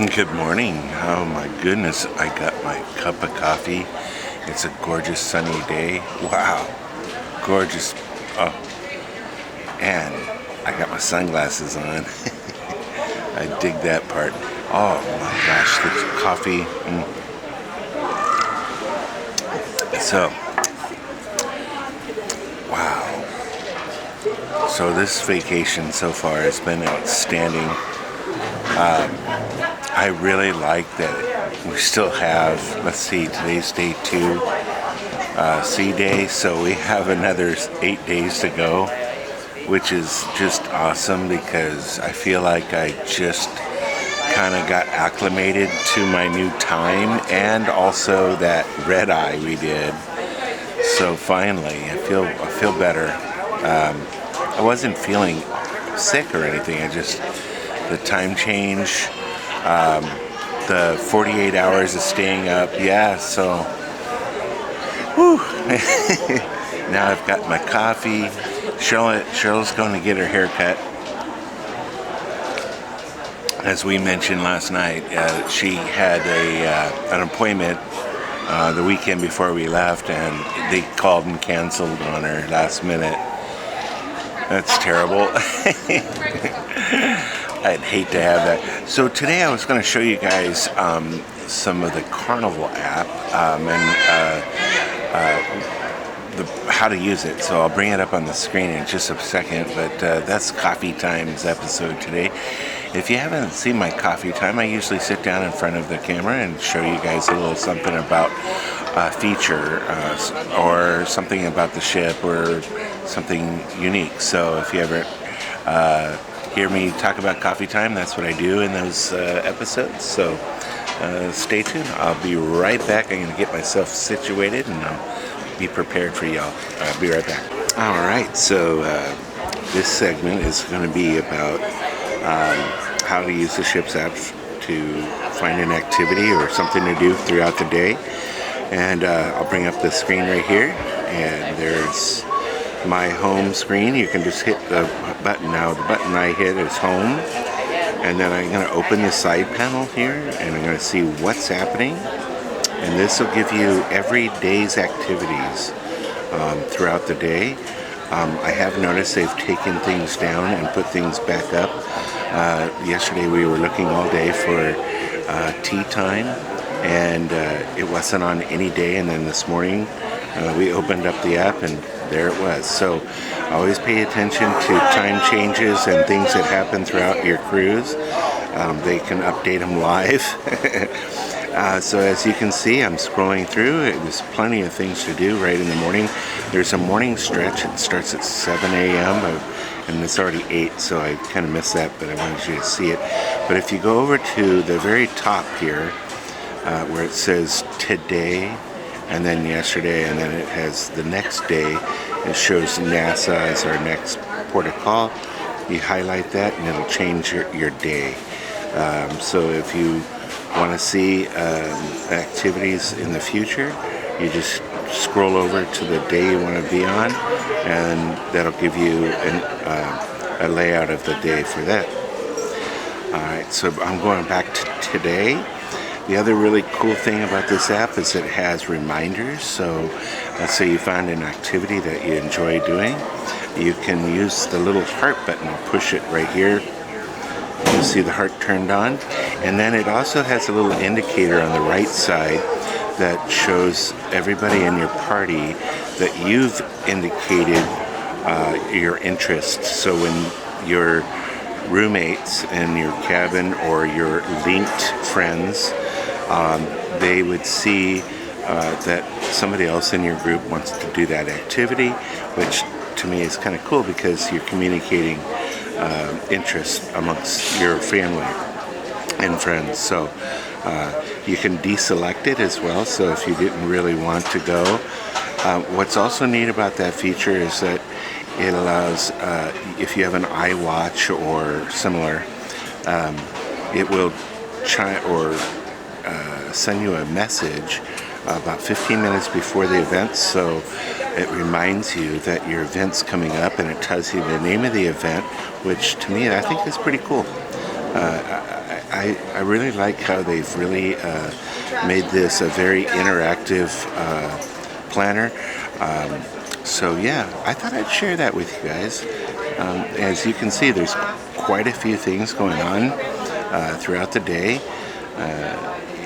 Good morning. Oh my goodness, I got my cup of coffee. It's a gorgeous sunny day. Wow, gorgeous. Oh, and I got my sunglasses on. I dig that part. Oh my gosh, the coffee. So, wow. So this vacation so far has been outstanding. I really like that we still have, let's see, today's day 2, C day, so we have another 8 days to go, which is just awesome because I feel like I just kind of got acclimated to my new time and also that red eye we did. So finally, I feel better. I wasn't feeling sick or anything. The time change, the 48 hours of staying up, yeah, so, whew. Now I've got my coffee. Cheryl's going to get her hair cut. As we mentioned last night, she had an appointment the weekend before we left, and they called and canceled on her last minute. That's terrible. I'd hate to have that. So today I was going to show you guys some of the Carnival app and how to use it. So I'll bring it up on the screen in just a second, but that's Coffee Time's episode today. If you haven't seen my coffee time, I usually sit down in front of the camera and show you guys a little something about a feature or something about the ship or something unique. So if you ever hear me talk about coffee time, that's what I do in those episodes. So stay tuned. I'll be right back. I'm going to get myself situated and I'll be prepared for y'all. I'll be right back. All right. So this segment is going to be about how to use the ship's app to find an activity or something to do throughout the day. And I'll bring up the screen right here. And there's my home screen. You can just hit the button now. The button I hit is home, and then I'm going to open the side panel here and I'm going to see what's happening, and this will give you every day's activities throughout the day. I have noticed they've taken things down and put things back up. Yesterday we were looking all day for tea time, and it wasn't on any day, and then this morning we opened up the app and there it was. So always pay attention to time changes and things that happen throughout your cruise. They can update them live. So as you can see, I'm scrolling through. There's plenty of things to do right in the morning. There's a morning stretch. It starts at 7 a.m. and it's already 8, so I kind of missed that, but I wanted you to see it. But if you go over to the very top here, where it says today, and then yesterday, and then it has the next day. It shows NASA as our next port of call. You highlight that and it'll change your day. So if you want to see activities in the future, you just scroll over to the day you want to be on, and that'll give you a layout of the day for that. Alright, so I'm going back to today. The other really cool thing about this app is it has reminders. So let's say you find an activity that you enjoy doing. You can use the little heart button and push it right here. You see the heart turned on. And then it also has a little indicator on the right side that shows everybody in your party that you've indicated your interest. So when your roommates in your cabin or your linked friends, they would see that somebody else in your group wants to do that activity, which to me is kind of cool because you're communicating interest amongst your family and friends. So you can deselect it as well, so if you didn't really want to go. What's also neat about that feature is that it allows, if you have an iWatch or similar, it will send you a message about 15 minutes before the event, so it reminds you that your event's coming up, and it tells you the name of the event, which to me I think is pretty cool. I really like how they've really made this a very interactive planner. So yeah, I thought I'd share that with you guys. As you can see, there's quite a few things going on throughout the day.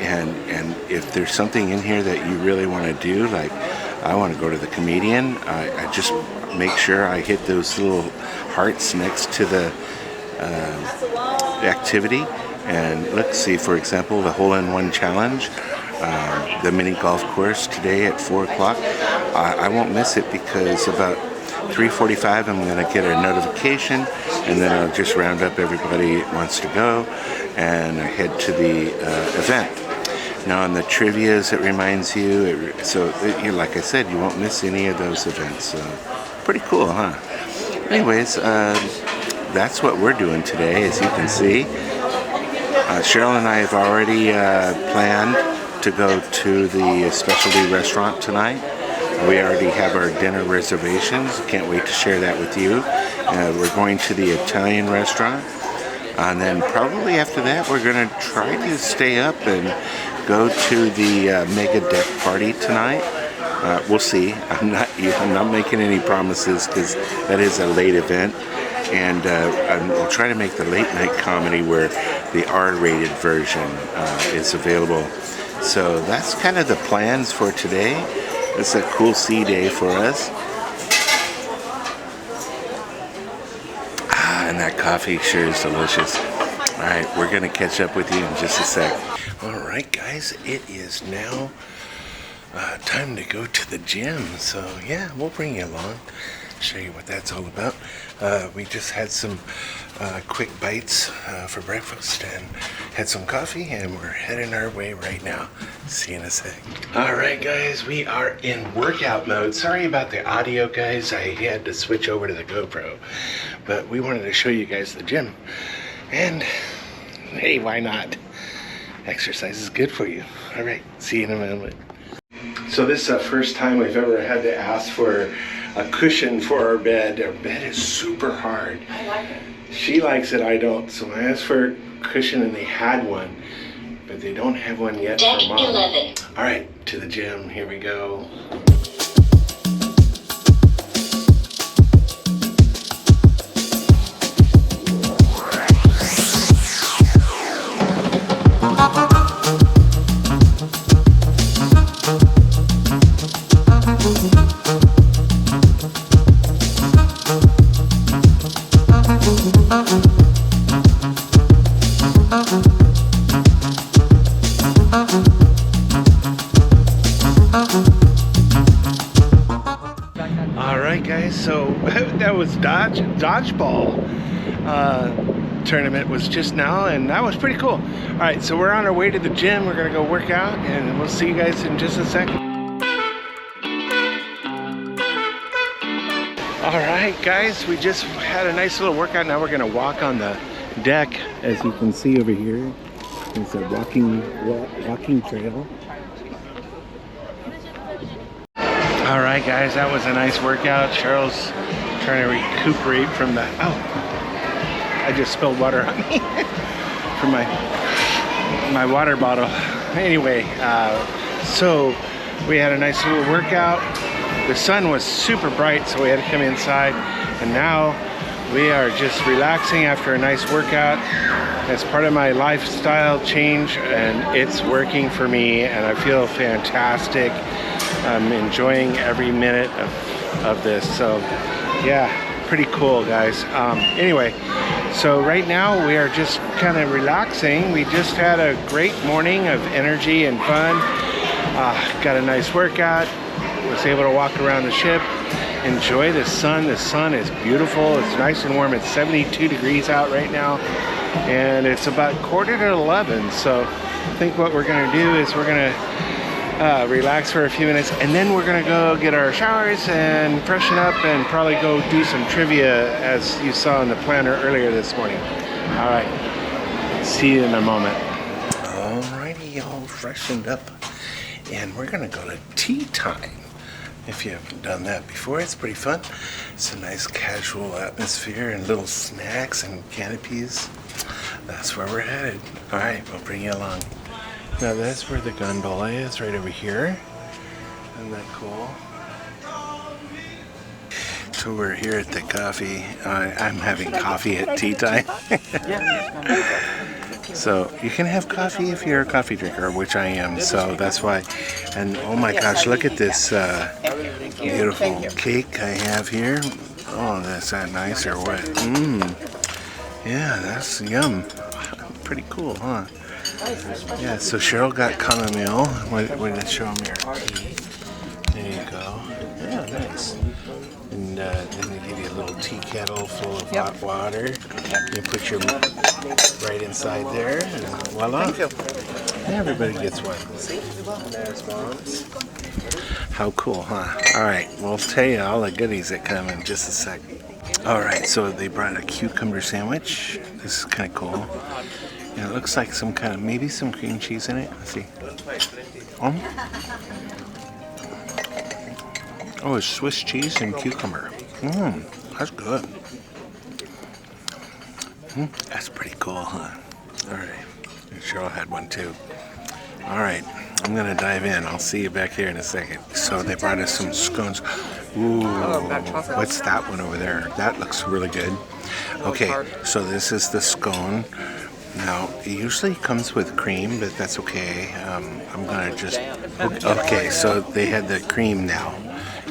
And if there's something in here that you really want to do, like I want to go to the comedian, I just make sure I hit those little hearts next to the activity. And let's see, for example, the hole-in-one challenge, the mini golf course today at 4 o'clock. I won't miss it because about 3:45 I'm going to get a notification, and then I'll just round up everybody that wants to go and head to the event. Now on the trivias, it reminds you, like I said, you won't miss any of those events. Pretty cool, huh? Anyways, that's what we're doing today, as you can see. Cheryl and I have already planned to go to the specialty restaurant tonight. We already have our dinner reservations. Can't wait to share that with you. We're going to the Italian restaurant. And then probably after that, we're going to try to stay up and go to the mega deck party tonight. We'll see. I'm not making any promises because that is a late event. And we'll try to make the late night comedy where the R-rated version is available. So that's kind of the plans for today. It's a cool sea day for us. And that coffee sure is delicious. All right, we're gonna catch up with you in just a sec. All right, guys, it is now time to go to the gym. So yeah, we'll bring you along, show you what that's all about. We just had some quick bites for breakfast and had some coffee, and we're heading our way right now. See you in a sec. All right, guys, we are in workout mode. Sorry about the audio, guys. I had to switch over to the GoPro, but we wanted to show you guys the gym. And hey, why not? Exercise is good for you. All right, see you in a moment. So this is the first time we've ever had to ask for a cushion for our bed. Our bed is super hard. I like it. She likes it, I don't. So I asked for a cushion and they had one, but they don't have one yet Deck for Mom. 11. All right, to the gym, here we go. All right, guys, so that was dodgeball tournament was just now, and that was pretty cool. All right, so we're on our way to the gym. We're gonna go work out, and we'll see you guys in just a second. All right, guys, we just had a nice little workout. Now we're gonna walk on the deck, as you can see over here. It's a walking trail. All right, guys, that was a nice workout. Cheryl's trying to recuperate from the, I just spilled water on me from my water bottle. Anyway, so we had a nice little workout. The sun was super bright, so we had to come inside. And now we are just relaxing after a nice workout. It's part of my lifestyle change, and it's working for me, and I feel fantastic. I'm enjoying every minute of this. So yeah, pretty cool, guys. Anyway, so right now we are just kind of relaxing. We just had a great morning of energy and fun. Got a nice workout. Was able to walk around the ship, enjoy the sun. The sun is beautiful. It's nice and warm. It's 72 degrees out right now, and it's about 10:45. So I think what we're gonna do is we're gonna relax for a few minutes, and then we're gonna go get our showers and freshen up and probably go do some trivia, as you saw in the planner earlier this morning. All right, see you in a moment. Alrighty, all freshened up, and we're gonna go to tea time. If you haven't done that before, it's pretty fun. It's a nice casual atmosphere and little snacks and canopies. That's where we're headed. All right, we'll bring you along. Now that's where the gondola is, right over here. Isn't that cool? So we're here at the coffee. I'm having coffee at tea time. So you can have coffee if you're a coffee drinker, which I am. So that's why. And oh my gosh, look at this beautiful cake I have here. Oh, that's that nice or what? Yeah, that's yum. Pretty cool, huh? Yeah, so Cheryl got chamomile. What did it show me? There you go. Yeah, nice. And then they give you a little tea kettle full of hot water. You put your right inside there, and voila. Everybody gets one. There's Mom's. How cool, huh? All right, we'll tell you all the goodies that come in just a sec. All right, so they brought a cucumber sandwich. This is kind of cool. And it looks like some kind of, maybe some cream cheese in it. Let's see. Oh, it's Swiss cheese and cucumber. That's good. That's pretty cool, huh? All right. Cheryl had one too. All right. I'm going to dive in. I'll see you back here in a second. So they brought us some scones. Ooh, what's that one over there? That looks really good. Okay, so this is the scone. Now, it usually comes with cream, but that's okay. I'm going to just... Okay, so they had the cream now.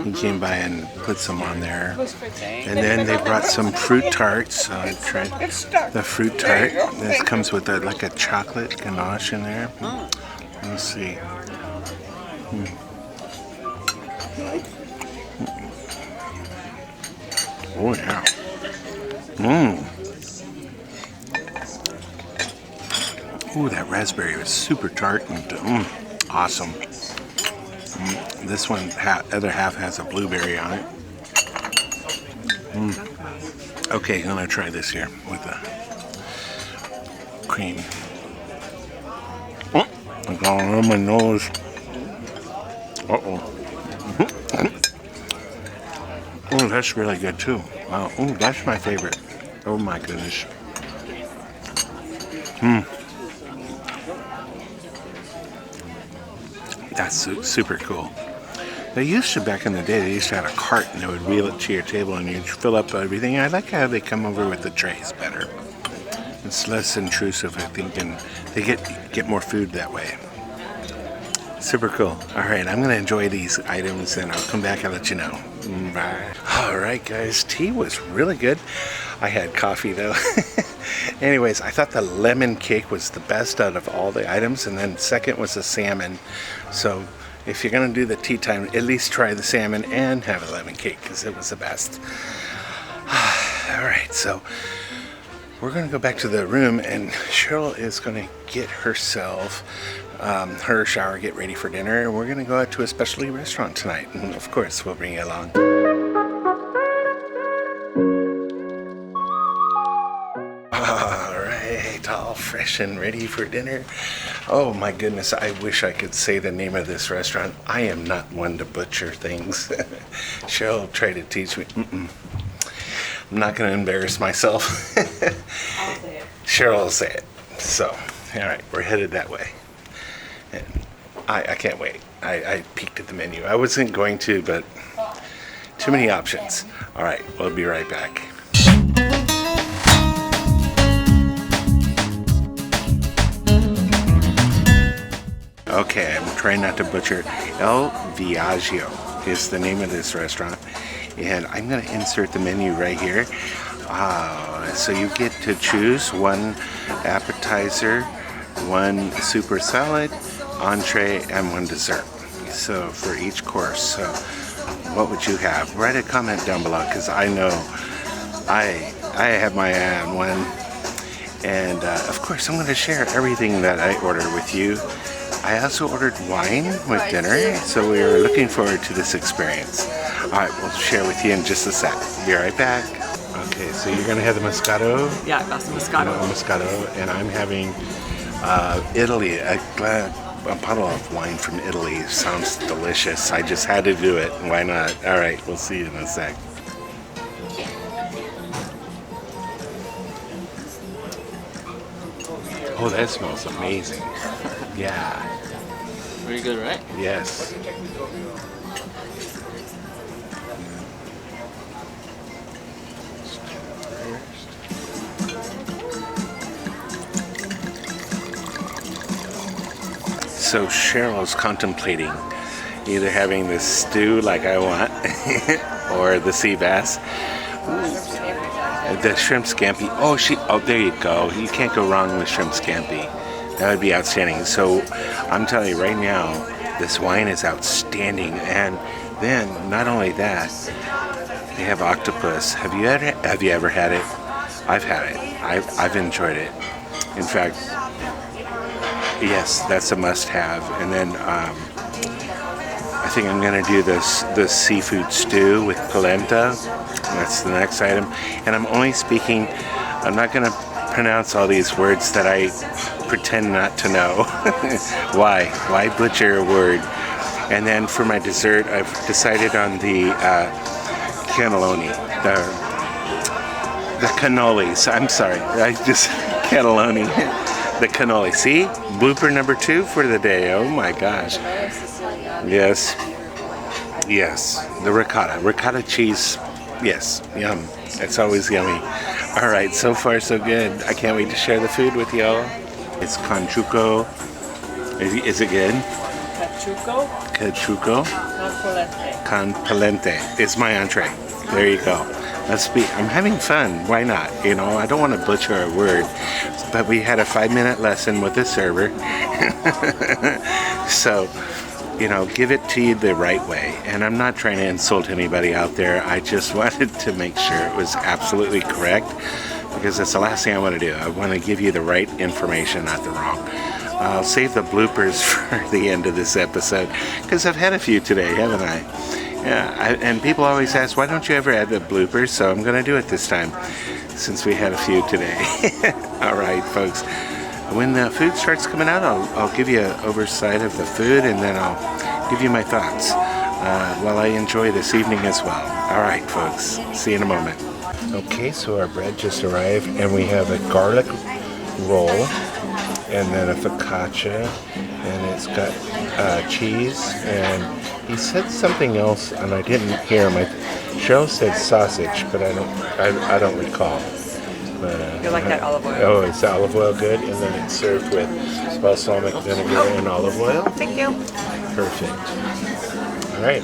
He came by and put some on there. And then they brought some fruit tarts. So I tried the fruit tart. This comes with like a chocolate ganache in there. Let's see. Oh, yeah. Ooh, that raspberry was super tart and awesome. This one, other half has a blueberry on it. Okay, I'm gonna try this here with the cream. It's all on my nose. Oh, that's really good too. Wow. Oh, that's my favorite. Oh my goodness. That's super cool. They used to, back in the day, they used to have a cart and they would wheel it to your table and you'd fill up everything. I like how they come over with the trays better. It's less intrusive, I think, and they get more food that way. Super cool. All right, I'm gonna enjoy these items and I'll come back and let you know. Bye. All right, guys, tea was really good. I had coffee though. Anyways, I thought the lemon cake was the best out of all the items, and then second was the salmon. So if you're gonna do the tea time, at least try the salmon and have a lemon cake because it was the best. All right, so we're gonna go back to the room and Cheryl is gonna get herself her shower, get ready for dinner, and we're gonna go out to a specialty restaurant tonight. And of course, we'll bring you along. Alright, all fresh and ready for dinner. Oh my goodness, I wish I could say the name of this restaurant. I am not one to butcher things. Cheryl tried to teach me. I'm not going to embarrass myself. I'll say it. Cheryl will say it. So, alright, we're headed that way. And I can't wait. I peeked at the menu. I wasn't going to, but too many options. Alright, we'll be right back. Okay, I'm trying not to butcher it. El Viaggio is the name of this restaurant. And I'm going to insert the menu right here. So you get to choose one appetizer, one super salad, entree, and one dessert. So for each course. So what would you have? Write a comment down below because I know I have my eye on one. And of course I'm going to share everything that I order with you. I also ordered wine with dinner, so we are looking forward to this experience. Alright, we'll share with you in just a sec. Be right back. Okay, so you're going to have the Moscato? Yeah, I got some Moscato. Moscato, and I'm having Italy, a bottle of wine from Italy. Sounds delicious. I just had to do it. Why not? Alright, we'll see you in a sec. Oh, that smells amazing. Yeah. Very good, right? Yes. So Cheryl's contemplating either having the stew like I want or the sea bass. The shrimp scampi. Oh, there you go. You can't go wrong with shrimp scampi. That would be outstanding. So I'm telling you right now, this wine is outstanding. And then not only that, they have octopus. Have you ever had it? I've had it. I've enjoyed it. In fact, yes, that's a must-have. And then I think I'm gonna do the seafood stew with polenta. That's the next item. And I'm only speaking. I'm not gonna pronounce all these words that I pretend not to know. Why? Why butcher a word? And then for my dessert, I've decided on the cannelloni, the cannolis. I'm sorry, cannelloni, the cannoli. See, blooper number 2 for the day. Oh my gosh. Yes, the ricotta cheese. Yes, yum. It's always yummy. All right, so far so good. I can't wait to share the food with y'all. It's conchuco. Is it good? Cachuco. Con polente. It's my entree. There you go. I'm having fun. Why not? You know, I don't want to butcher a word, but we had a 5-minute lesson with the server. So, you know, give it to you the right way. And I'm not trying to insult anybody out there. I just wanted to make sure it was absolutely correct, because that's the last thing I want to do. I want to give you the right information, not the wrong. I'll save the bloopers for the end of this episode, because I've had a few today, haven't I? Yeah, and people always ask, why don't you ever add the bloopers? So I'm going to do it this time, since we had a few today. All right, folks. When the food starts coming out, I'll give you an oversight of the food, and then I'll give you my thoughts while I enjoy this evening as well. All right, folks. See you in a moment. Okay, so our bread just arrived, and we have a garlic roll, and then a focaccia, and it's got cheese, and he said something else, and I didn't hear him. Cheryl said sausage, but I don't recall. You like that olive oil? Oh, it's olive oil good, and then it's served with balsamic vinegar and olive oil. Thank you. Perfect. All right.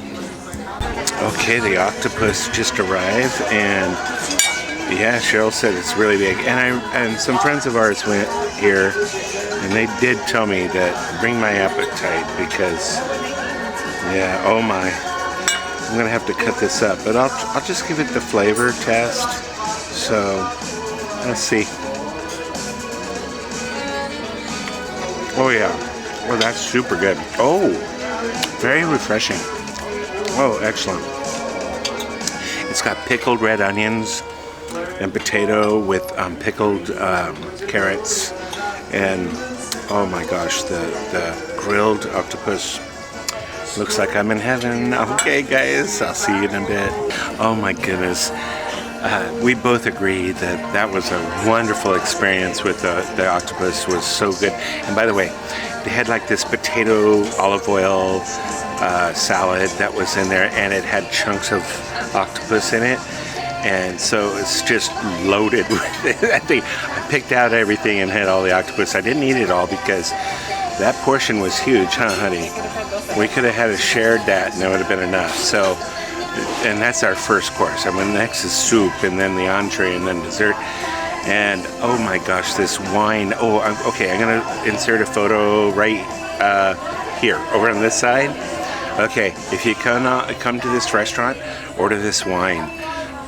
Okay, the octopus just arrived, and yeah, Cheryl said it's really big. And some friends of ours went here, and they did tell me that bring my appetite, because yeah, oh my, I'm gonna have to cut this up, but I'll just give it the flavor test. So let's see. Oh yeah, well that's super good. Oh, very refreshing. Oh, excellent. It's got pickled red onions and potato with pickled carrots, and oh my gosh, the grilled octopus looks like I'm in heaven. Okay guys, I'll see you in a bit. Oh my goodness. We both agreed that was a wonderful experience with the octopus. Was so good. And by the way, they had like this potato olive oil salad that was in there, and it had chunks of octopus in it. And so it's just loaded with it. I picked out everything and had all the octopus. I didn't eat it all because that portion was huge, huh, honey? We could have had shared that, and that would have been enough. So, and that's our first course. I mean, next is soup, and then the entree, and then dessert. And oh my gosh, this wine. Oh, okay. I'm gonna insert a photo right here, over on this side. Okay, if you come to this restaurant, order this wine.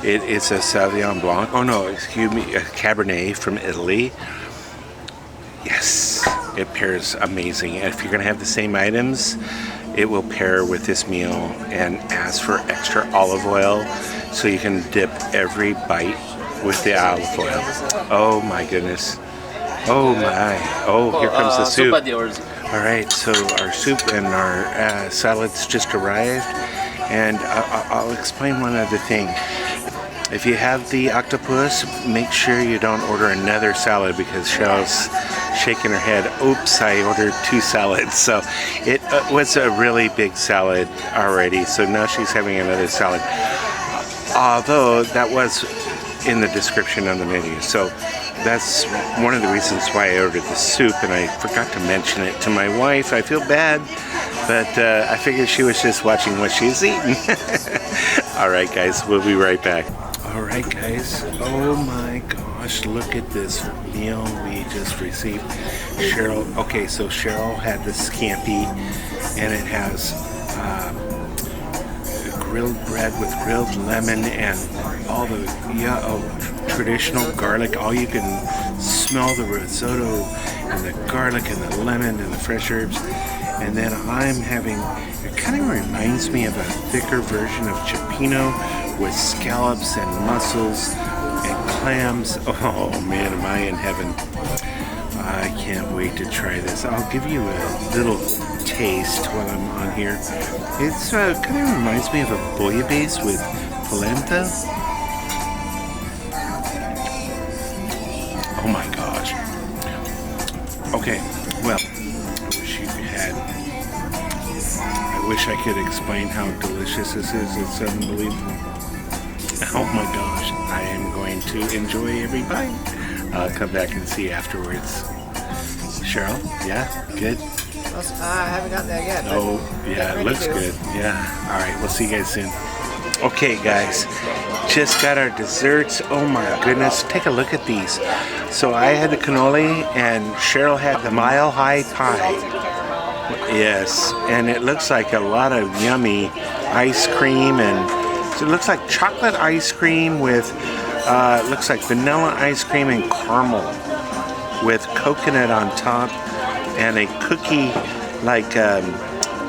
It is a Sauvignon Blanc. Oh no, excuse me, a Cabernet from Italy. Yes, it pairs amazing. And if you're gonna have the same items, it will pair with this meal, and ask for extra olive oil so you can dip every bite with the olive oil. Oh my goodness. Oh my. Oh, here comes the soup. All right, so our soup and our salads just arrived, and I'll explain one other thing. If you have the octopus, make sure you don't order another salad, because Cheryl's shaking her head. Oops, I ordered 2 salads. So it was a really big salad already. So now she's having another salad. Although that was in the description on the menu. So that's one of the reasons why I ordered the soup, and I forgot to mention it to my wife. I feel bad, but I figured she was just watching what she's eating. All right, guys, we'll be right back. All right, guys. Oh my gosh, look at this meal we just received. Okay, so Cheryl had the scampi, and it has grilled bread with grilled lemon and all the traditional garlic. All you can smell the risotto and the garlic and the lemon and the fresh herbs. And then I'm having, it kind of reminds me of a thicker version of cioppino with scallops and mussels and clams. Oh man, am I in heaven. I can't wait to try this. I'll give you a little taste while I'm on here. It's kind of reminds me of a bouillabaisse with polenta. Oh my gosh. Okay, well, I wish I could explain how delicious this is. It's unbelievable. Oh my gosh, I am going to enjoy every bite. I'll come back and see afterwards. Cheryl, yeah, good? I haven't gotten there yet. Oh, yeah, it looks good. Yeah, all right, we'll see you guys soon. Okay, guys, just got our desserts. Oh my goodness, take a look at these. So I had the cannoli, and Cheryl had the Mile High Pie. Yes, and it looks like a lot of yummy ice cream, and so it looks like chocolate ice cream with, looks like vanilla ice cream and caramel with coconut on top, and a cookie, like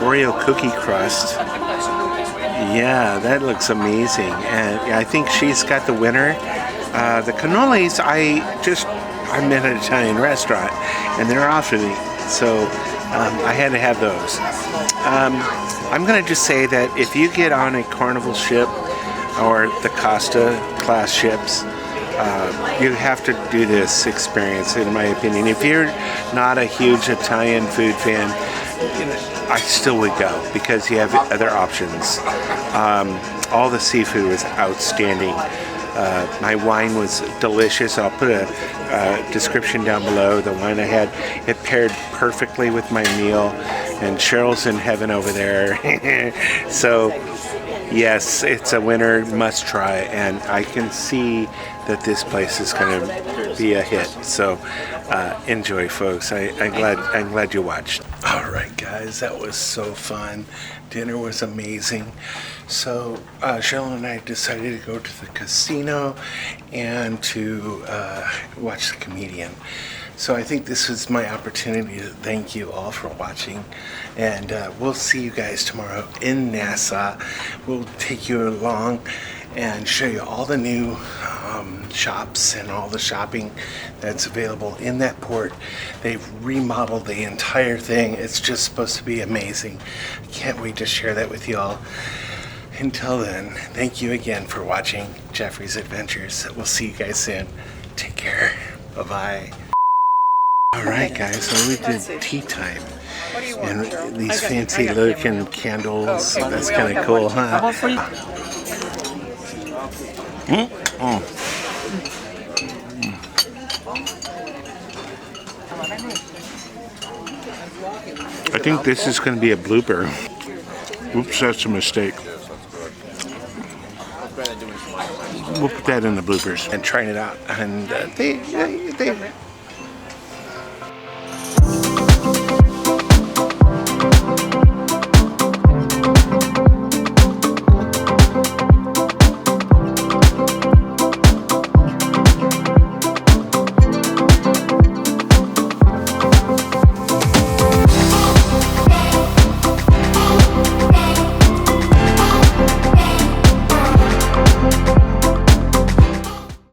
Oreo cookie crust. Yeah, that looks amazing. And I think she's got the winner. The cannolis, I'm at an Italian restaurant, and they're offering me, so I had to have those. I'm going to just say that if you get on a Carnival ship or the Costa class ships, you have to do this experience, in my opinion. If you're not a huge Italian food fan, I still would go because you have other options. All the seafood was outstanding. My wine was delicious. I'll put a description down below. The wine I had, it paired perfectly with my meal, and Cheryl's in heaven over there. So yes, it's a winner, must try, and I can see that this place is going to be a hit. So enjoy, folks. I'm glad you watched. All right, guys, that was so fun. Dinner was amazing. So Cheryl and I decided to go to the casino and to watch the comedian. So I think this was my opportunity to thank you all for watching, and we'll see you guys tomorrow in Nassau. We'll take you along and show you all the new shops and all the shopping that's available in that port. They've remodeled the entire thing. It's just supposed to be amazing. I can't wait to share that with you all. Until then, thank you again for watching Jeffrey's Adventures. We'll see you guys soon. Take care. Bye-bye. All right, guys, so we did tea time. And these fancy looking candles, that's kind of cool, huh? Oh. I think this is going to be a blooper. Oops, that's a mistake. We'll put that in the bloopers and trying it out. And they